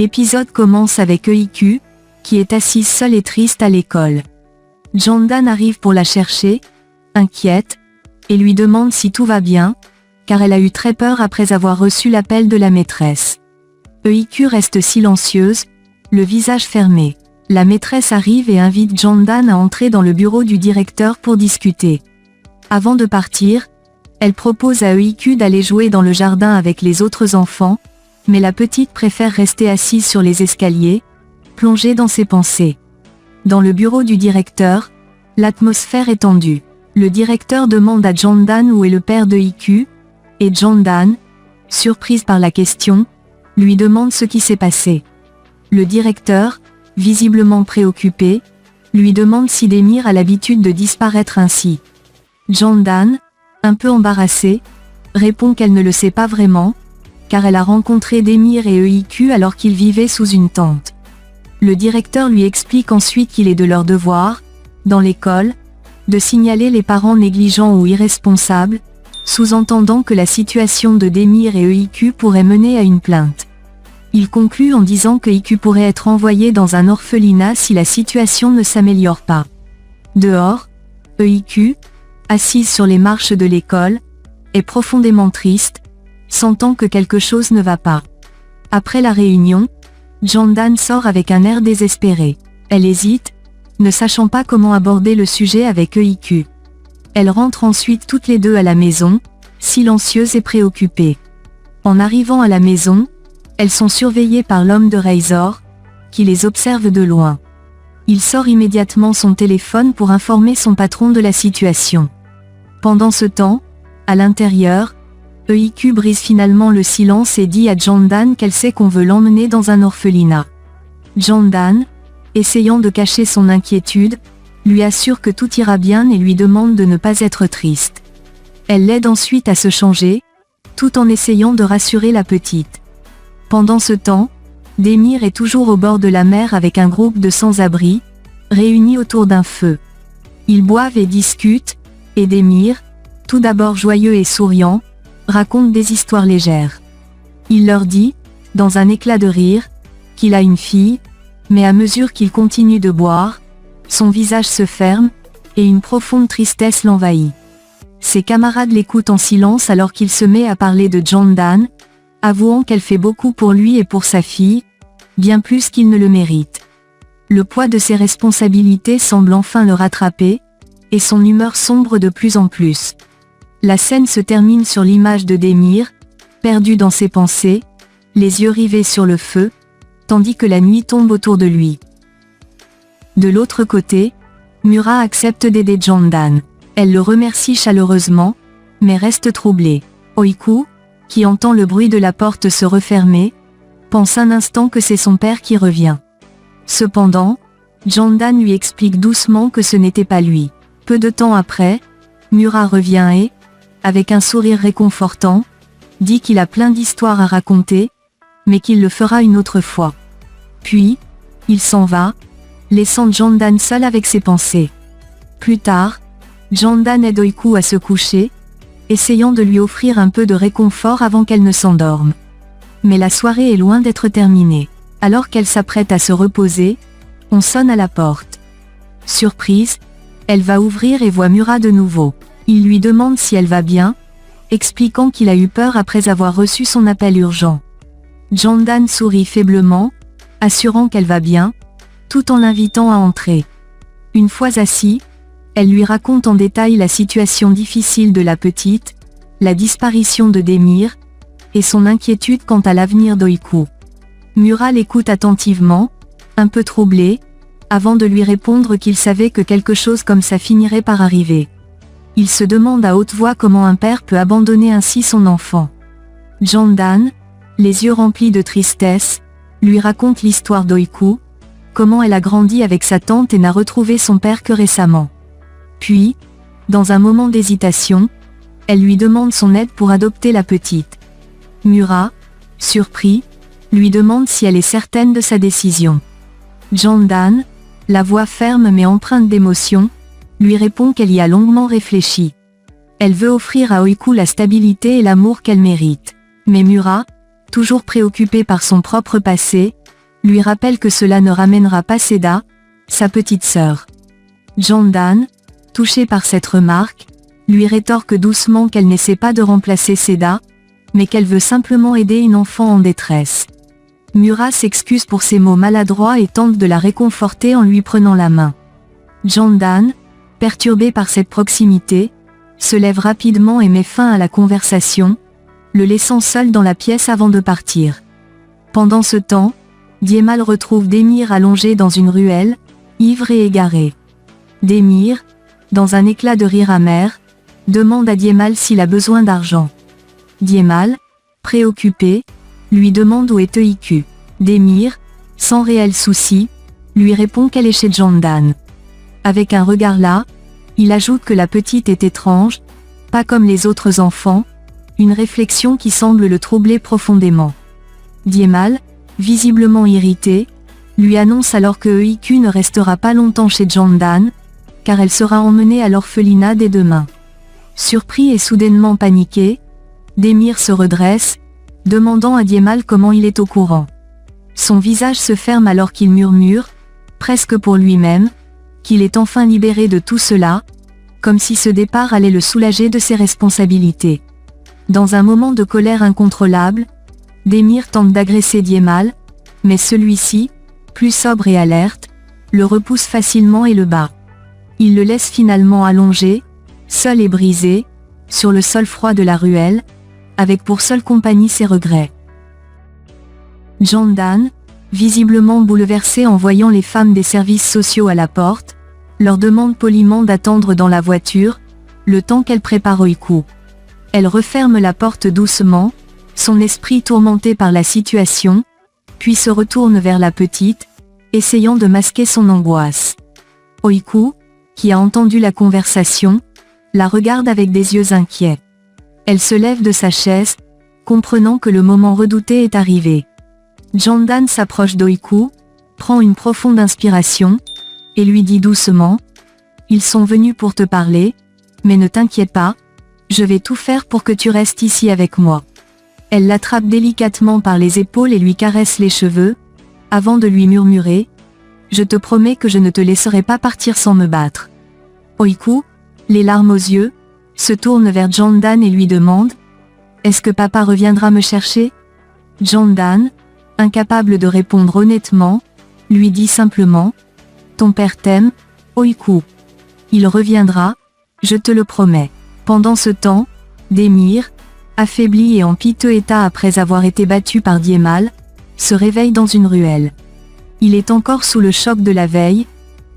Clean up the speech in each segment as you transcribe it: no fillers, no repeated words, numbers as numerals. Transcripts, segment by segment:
L'épisode commence avec Euiku, qui est assise seule et triste à l'école. Jandan arrive pour la chercher, inquiète, et lui demande si tout va bien, car elle a eu très peur après avoir reçu l'appel de la maîtresse. Euiku reste silencieuse, le visage fermé. La maîtresse arrive et invite Jandan à entrer dans le bureau du directeur pour discuter. Avant de partir, elle propose à Euiku d'aller jouer dans le jardin avec les autres enfants, mais la petite préfère rester assise sur les escaliers, plongée dans ses pensées. Dans le bureau du directeur, l'atmosphère est tendue. Le directeur demande à Jandan où est le père de Euiku, et Jandan, surprise par la question, lui demande ce qui s'est passé. Le directeur, visiblement préoccupé, lui demande si Demir a l'habitude de disparaître ainsi. Jandan, un peu embarrassée, répond qu'elle ne le sait pas vraiment, car elle a rencontré Demir et Euiku alors qu'ils vivaient sous une tente. Le directeur lui explique ensuite qu'il est de leur devoir, dans l'école, de signaler les parents négligents ou irresponsables, sous-entendant que la situation de Demir et Euiku pourrait mener à une plainte. Il conclut en disant que Euiku pourrait être envoyé dans un orphelinat si la situation ne s'améliore pas. Dehors, Euiku, assise sur les marches de l'école, est profondément triste, sentant que quelque chose ne va pas. Après la réunion, Jandan sort avec un air désespéré. Elle hésite, ne sachant pas comment aborder le sujet avec Euiku. Elles rentrent ensuite toutes les deux à la maison, silencieuses et préoccupées. En arrivant à la maison, elles sont surveillées par l'homme de Razor, qui les observe de loin. Il sort immédiatement son téléphone pour informer son patron de la situation. Pendant ce temps, à l'intérieur, Euiku brise finalement le silence et dit à Jandan qu'elle sait qu'on veut l'emmener dans un orphelinat. Jandan, essayant de cacher son inquiétude, lui assure que tout ira bien et lui demande de ne pas être triste. Elle l'aide ensuite à se changer, tout en essayant de rassurer la petite. Pendant ce temps, Demir est toujours au bord de la mer avec un groupe de sans-abri, réunis autour d'un feu. Ils boivent et discutent, et Demir, tout d'abord joyeux et souriant, raconte des histoires légères. Il leur dit, dans un éclat de rire, qu'il a une fille, mais à mesure qu'il continue de boire, son visage se ferme, et une profonde tristesse l'envahit. Ses camarades l'écoutent en silence alors qu'il se met à parler de Jandan, avouant qu'elle fait beaucoup pour lui et pour sa fille, bien plus qu'il ne le mérite. Le poids de ses responsabilités semble enfin le rattraper, et son humeur sombre de plus en plus. La scène se termine sur l'image de Demir, perdu dans ses pensées, les yeux rivés sur le feu, tandis que la nuit tombe autour de lui. De l'autre côté, Mura accepte d'aider Jandan. Elle le remercie chaleureusement, mais reste troublée. Euiku, qui entend le bruit de la porte se refermer, pense un instant que c'est son père qui revient. Cependant, Jandan lui explique doucement que ce n'était pas lui. Peu de temps après, Mura revient et, avec un sourire réconfortant, dit qu'il a plein d'histoires à raconter, mais qu'il le fera une autre fois. Puis, il s'en va, laissant Jandan seul avec ses pensées. Plus tard, Jandan aide Euiku à se coucher, essayant de lui offrir un peu de réconfort avant qu'elle ne s'endorme. Mais la soirée est loin d'être terminée. Alors qu'elle s'apprête à se reposer, on sonne à la porte. Surprise, elle va ouvrir et voit Mura de nouveau. Il lui demande si elle va bien, expliquant qu'il a eu peur après avoir reçu son appel urgent. Jandan sourit faiblement, assurant qu'elle va bien, tout en l'invitant à entrer. Une fois assis, elle lui raconte en détail la situation difficile de la petite, la disparition de Demir, et son inquiétude quant à l'avenir d'Euiku. Mura l'écoute attentivement, un peu troublé, avant de lui répondre qu'il savait que quelque chose comme ça finirait par arriver. Il se demande à haute voix comment un père peut abandonner ainsi son enfant. Jandan, les yeux remplis de tristesse, lui raconte l'histoire d'Euiku, comment elle a grandi avec sa tante et n'a retrouvé son père que récemment. Puis, dans un moment d'hésitation, elle lui demande son aide pour adopter la petite. Mura, surpris, lui demande si elle est certaine de sa décision. Jandan, la voix ferme mais empreinte d'émotion, lui répond qu'elle y a longuement réfléchi. Elle veut offrir à Euiku la stabilité et l'amour qu'elle mérite. Mais Mura, toujours préoccupée par son propre passé, lui rappelle que cela ne ramènera pas Seda, sa petite sœur. Jandan, touché par cette remarque, lui rétorque doucement qu'elle n'essaie pas de remplacer Seda, mais qu'elle veut simplement aider une enfant en détresse. Mura s'excuse pour ses mots maladroits et tente de la réconforter en lui prenant la main. Jandan, perturbé par cette proximité, se lève rapidement et met fin à la conversation, le laissant seul dans la pièce avant de partir. Pendant ce temps, Diemal retrouve Démir allongé dans une ruelle, ivre et égaré. Démir, dans un éclat de rire amer, demande à Diemal s'il a besoin d'argent. Diemal, préoccupé, lui demande où est Eiku. Démir, sans réel souci, lui répond qu'elle est chez Jandan. Avec un regard là, il ajoute que la petite est étrange, pas comme les autres enfants, une réflexion qui semble le troubler profondément. Diemal, visiblement irrité, lui annonce alors que Eiku ne restera pas longtemps chez Jandan, car elle sera emmenée à l'orphelinat dès demain. Surpris et soudainement paniqué, Démir se redresse, demandant à Diemal comment il est au courant. Son visage se ferme alors qu'il murmure, presque pour lui-même, qu'il est enfin libéré de tout cela, comme si ce départ allait le soulager de ses responsabilités. Dans un moment de colère incontrôlable, Démir tente d'agresser Diemal, mais celui-ci, plus sobre et alerte, le repousse facilement et le bat. Il le laisse finalement allongé, seul et brisé, sur le sol froid de la ruelle, avec pour seule compagnie ses regrets. Jandan, visiblement bouleversé en voyant les femmes des services sociaux à la porte, leur demande poliment d'attendre dans la voiture, le temps qu'elle prépare Eiku. Elle referme la porte doucement, son esprit tourmenté par la situation, puis se retourne vers la petite, essayant de masquer son angoisse. Eiku, qui a entendu la conversation, la regarde avec des yeux inquiets. Elle se lève de sa chaise, comprenant que le moment redouté est arrivé. Jandan s'approche d'Eiku, prend une profonde inspiration, et lui dit doucement « Ils sont venus pour te parler, mais ne t'inquiète pas, je vais tout faire pour que tu restes ici avec moi. » Elle l'attrape délicatement par les épaules et lui caresse les cheveux, avant de lui murmurer « Je te promets que je ne te laisserai pas partir sans me battre. » Eiku, les larmes aux yeux, se tourne vers Jandan et lui demande « Est-ce que papa reviendra me chercher ?» Jandan, incapable de répondre honnêtement, lui dit simplement « Ton père t'aime, Eiku. Il reviendra, je te le promets. » Pendant ce temps, Démir, affaibli et en piteux état après avoir été battu par Diemal, se réveille dans une ruelle. Il est encore sous le choc de la veille,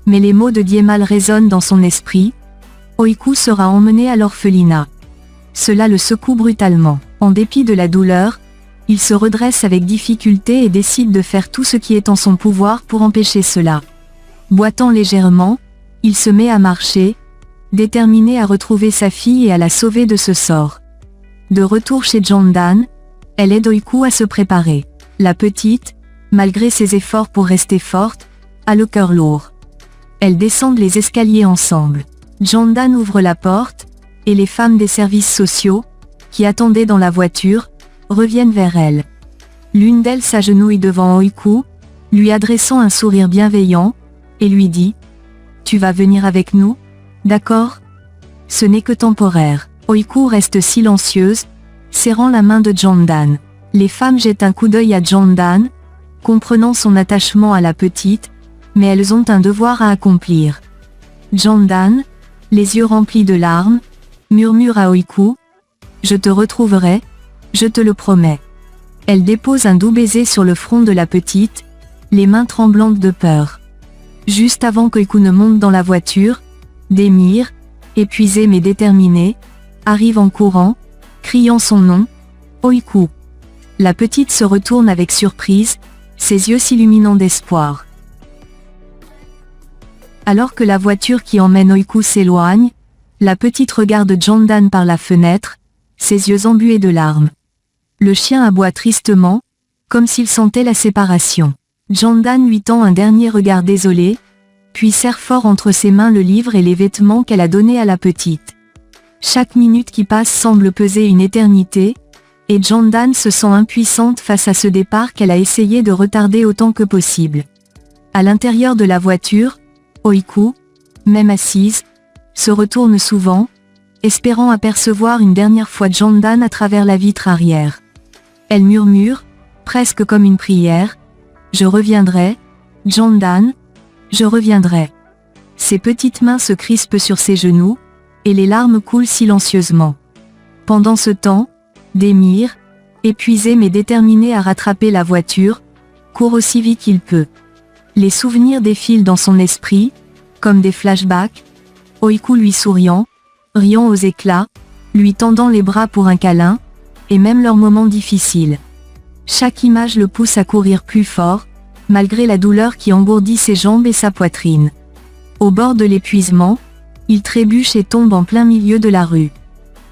mais les mots de Diemal résonnent dans son esprit. Eiku sera emmené à l'orphelinat. Cela le secoue brutalement. En dépit de la douleur, il se redresse avec difficulté et décide de faire tout ce qui est en son pouvoir pour empêcher cela. Boitant légèrement, il se met à marcher, déterminé à retrouver sa fille et à la sauver de ce sort. De retour chez Jandan, elle aide Eiku à se préparer. La petite, malgré ses efforts pour rester forte, a le cœur lourd. Elles descendent les escaliers ensemble. Jandan ouvre la porte, et les femmes des services sociaux, qui attendaient dans la voiture, reviennent vers elle. L'une d'elles s'agenouille devant Eiku, lui adressant un sourire bienveillant, et lui dit « Tu vas venir avec nous, d'accord ? Ce n'est que temporaire. » Eiku reste silencieuse, serrant la main de Jandan. Les femmes jettent un coup d'œil à Jandan, comprenant son attachement à la petite, mais elles ont un devoir à accomplir. Jandan, les yeux remplis de larmes, murmure à Eiku « Je te retrouverai, je te le promets. » Elle dépose un doux baiser sur le front de la petite, les mains tremblantes de peur. Juste avant qu'Eiku ne monte dans la voiture, Démir, épuisé mais déterminé, arrive en courant, criant son nom, Eiku. La petite se retourne avec surprise, ses yeux s'illuminant d'espoir. Alors que la voiture qui emmène Eiku s'éloigne, la petite regarde Jandan par la fenêtre, ses yeux embués de larmes. Le chien aboie tristement, comme s'il sentait la séparation. Jandan lui tend un dernier regard désolé, puis serre fort entre ses mains le livre et les vêtements qu'elle a donnés à la petite. Chaque minute qui passe semble peser une éternité, et Jandan se sent impuissante face à ce départ qu'elle a essayé de retarder autant que possible. À l'intérieur de la voiture, Oiku, même assise, se retourne souvent, espérant apercevoir une dernière fois Jandan à travers la vitre arrière. Elle murmure, presque comme une prière, « Je reviendrai, Jandan, je reviendrai ». Ses petites mains se crispent sur ses genoux, et les larmes coulent silencieusement. Pendant ce temps, Demir, épuisé mais déterminé à rattraper la voiture, court aussi vite qu'il peut. Les souvenirs défilent dans son esprit, comme des flashbacks, Oiku lui souriant, riant aux éclats, lui tendant les bras pour un câlin, et même leurs moments difficiles. Chaque image le pousse à courir plus fort, malgré la douleur qui engourdit ses jambes et sa poitrine. Au bord de l'épuisement, il trébuche et tombe en plein milieu de la rue.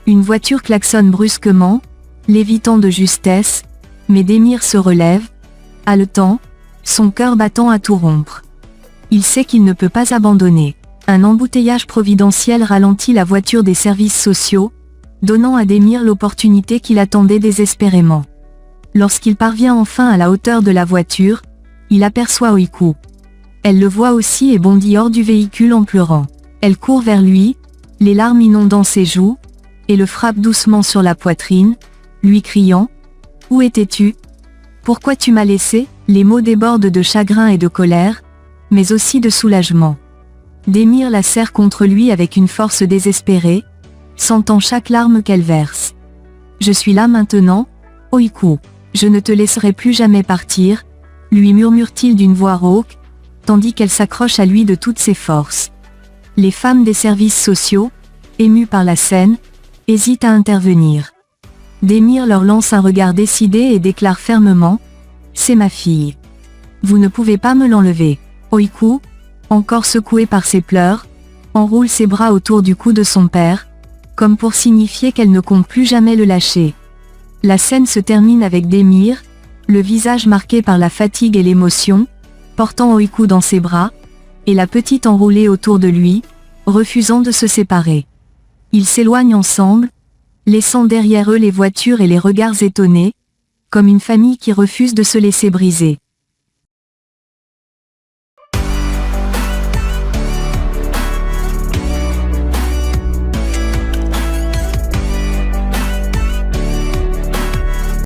Une voiture klaxonne brusquement, l'évitant de justesse, mais Demir se relève, haletant, son cœur battant à tout rompre. Il sait qu'il ne peut pas abandonner. Un embouteillage providentiel ralentit la voiture des services sociaux, donnant à Demir l'opportunité qu'il attendait désespérément. Lorsqu'il parvient enfin à la hauteur de la voiture, il aperçoit Oiku. Elle le voit aussi et bondit hors du véhicule en pleurant. Elle court vers lui, les larmes inondant ses joues, et le frappe doucement sur la poitrine, lui criant « Où étais-tu ? Pourquoi tu m'as laissé ?» Les mots débordent de chagrin et de colère, mais aussi de soulagement. Demir la serre contre lui avec une force désespérée, sentant chaque larme qu'elle verse. « Je suis là maintenant, Oiku. Je ne te laisserai plus jamais partir », lui murmure-t-il d'une voix rauque, tandis qu'elle s'accroche à lui de toutes ses forces. Les femmes des services sociaux, émues par la scène, hésitent à intervenir. Demir leur lance un regard décidé et déclare fermement « C'est ma fille. Vous ne pouvez pas me l'enlever. » Oiku, encore secouée par ses pleurs, enroule ses bras autour du cou de son père, comme pour signifier qu'elle ne compte plus jamais le lâcher. La scène se termine avec Demir, le visage marqué par la fatigue et l'émotion, portant Oiku dans ses bras, et la petite enroulée autour de lui, refusant de se séparer. Ils s'éloignent ensemble, laissant derrière eux les voitures et les regards étonnés, comme une famille qui refuse de se laisser briser.